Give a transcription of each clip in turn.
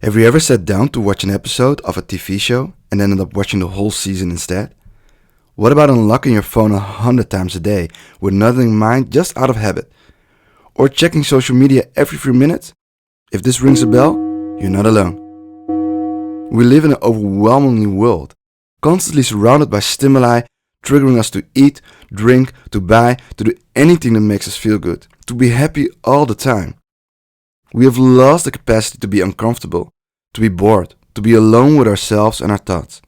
Have you ever sat down to watch an episode of a TV show and ended up watching the whole season instead? What about unlocking your phone 100 times a day with nothing in mind just out of habit? Or checking social media every few minutes? If this rings a bell, you're not alone. We live in an overwhelming world, constantly surrounded by stimuli, triggering us to eat, drink, to buy, to do anything that makes us feel good, to be happy all the time. We have lost the capacity to be uncomfortable, to be bored, to be alone with ourselves and our thoughts,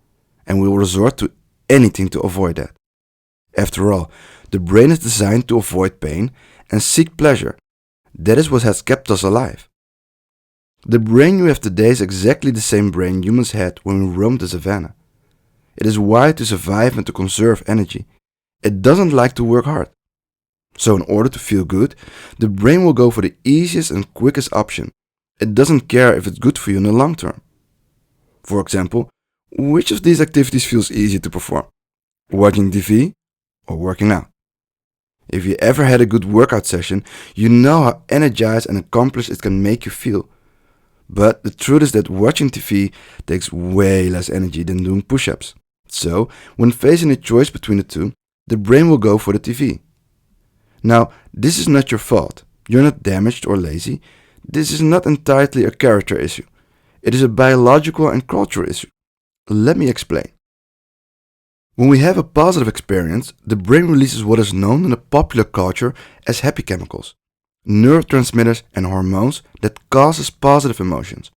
and we will resort to anything to avoid that. After all, the brain is designed to avoid pain and seek pleasure. That is what has kept us alive. The brain you have today is exactly the same brain humans had when we roamed the savannah. It is wired to survive and to conserve energy. It doesn't like to work hard. So in order to feel good, the brain will go for the easiest and quickest option. It doesn't care if it's good for you in the long term. For example, which of these activities feels easier to perform? Watching TV or working out? If you ever had a good workout session, you know how energized and accomplished it can make you feel. But the truth is that watching TV takes way less energy than doing push-ups. So, when facing a choice between the two, the brain will go for the TV. Now, this is not your fault. You're not damaged or lazy. This is not entirely a character issue. It is a biological and cultural issue. Let me explain. When we have a positive experience, the brain releases what is known in the popular culture as happy chemicals, neurotransmitters and hormones that causes positive emotions.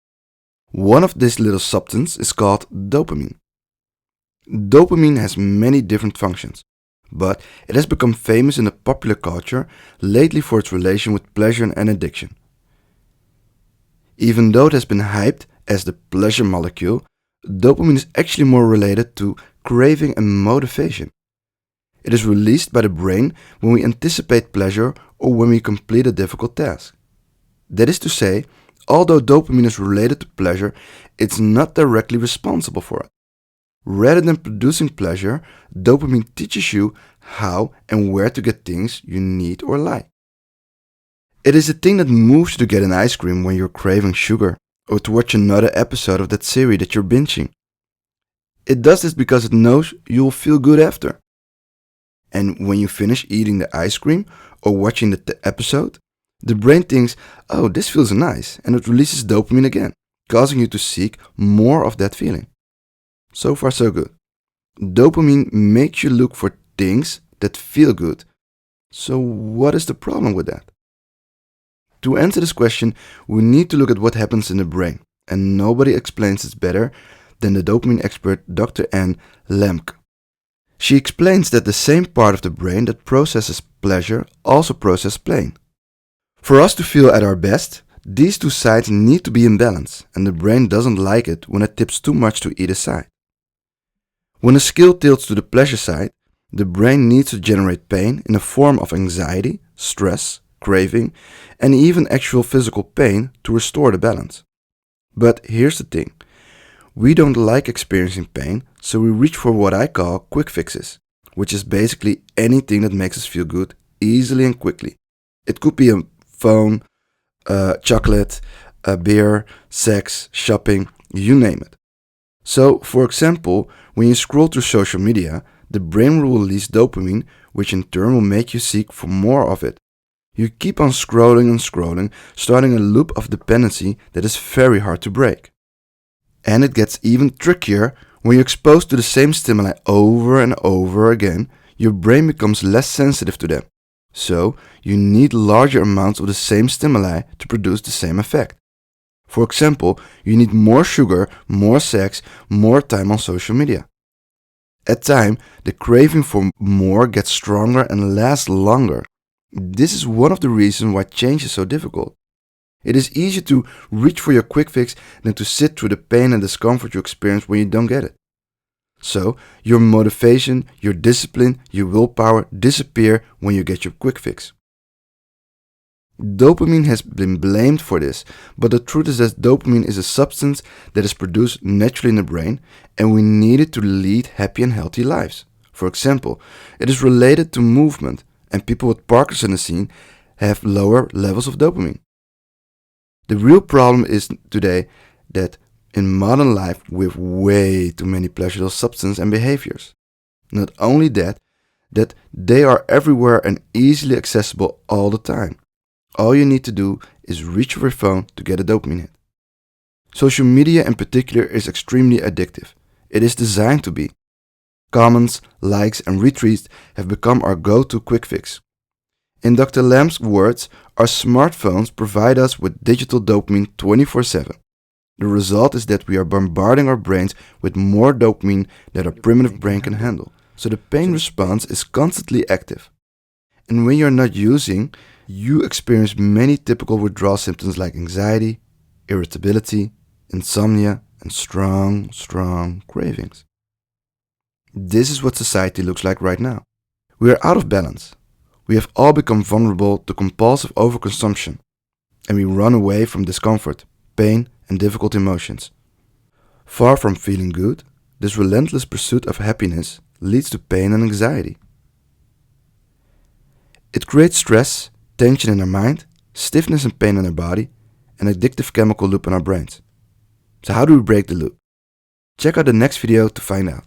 One of these little substances is called dopamine. Dopamine has many different functions, but it has become famous in the popular culture lately for its relation with pleasure and addiction. Even though it has been hyped as the pleasure molecule, dopamine is actually more related to craving and motivation. It is released by the brain when we anticipate pleasure or when we complete a difficult task. That is to say, although dopamine is related to pleasure, it's not directly responsible for it. Rather than producing pleasure, dopamine teaches you how and where to get things you need or like. It is the thing that moves you to get an ice cream when you're craving sugar, or to watch another episode of that series that you're binging. It does this because it knows you will feel good after. And when you finish eating the ice cream or watching the episode, the brain thinks, oh, this feels nice, and it releases dopamine again, causing you to seek more of that feeling. So far so good. Dopamine makes you look for things that feel good. So what is the problem with that? To answer this question, we need to look at what happens in the brain, and nobody explains it better than the dopamine expert Dr. Lembke. She explains that the same part of the brain that processes pleasure also processes pain. For us to feel at our best, these two sides need to be in balance, and the brain doesn't like it when it tips too much to either side. When a skill tilts to the pleasure side, the brain needs to generate pain in the form of anxiety, stress, craving, and even actual physical pain to restore the balance. But here's the thing. We don't like experiencing pain, so we reach for what I call quick fixes, which is basically anything that makes us feel good easily and quickly. It could be a phone, chocolate, a beer, sex, shopping, you name it. So, for example, when you scroll through social media, the brain will release dopamine, which in turn will make you seek for more of it. You keep on scrolling and scrolling, starting a loop of dependency that is very hard to break. And it gets even trickier when you're exposed to the same stimuli over and over again. Your brain becomes less sensitive to them. So, you need larger amounts of the same stimuli to produce the same effect. For example, you need more sugar, more sex, more time on social media. At time, the craving for more gets stronger and lasts longer. This is one of the reasons why change is so difficult. It is easier to reach for your quick fix than to sit through the pain and discomfort you experience when you don't get it. So, your motivation, your discipline, your willpower disappear when you get your quick fix. Dopamine has been blamed for this, but the truth is that dopamine is a substance that is produced naturally in the brain, and we need it to lead happy and healthy lives. For example, it is related to movement, and people with Parkinson's disease have lower levels of dopamine. The real problem is today that in modern life we have way too many pleasurable substances and behaviors. Not only that they are everywhere and easily accessible all the time. All you need to do is reach your phone to get a dopamine hit. Social media in particular is extremely addictive. It is designed to be. Comments, likes and retweets have become our go-to quick fix. In Dr. Lembke's words, our smartphones provide us with digital dopamine 24/7. The result is that we are bombarding our brains with more dopamine than our primitive brain can handle. So the pain response is constantly active. And when you're not using, you experience many typical withdrawal symptoms like anxiety, irritability, insomnia, and strong cravings. This is what society looks like right now. We are out of balance. We have all become vulnerable to compulsive overconsumption, and we run away from discomfort, pain, and difficult emotions. Far from feeling good, this relentless pursuit of happiness leads to pain and anxiety. It creates stress, tension in our mind, stiffness and pain in our body, an addictive chemical loop in our brains. So how do we break the loop? Check out the next video to find out.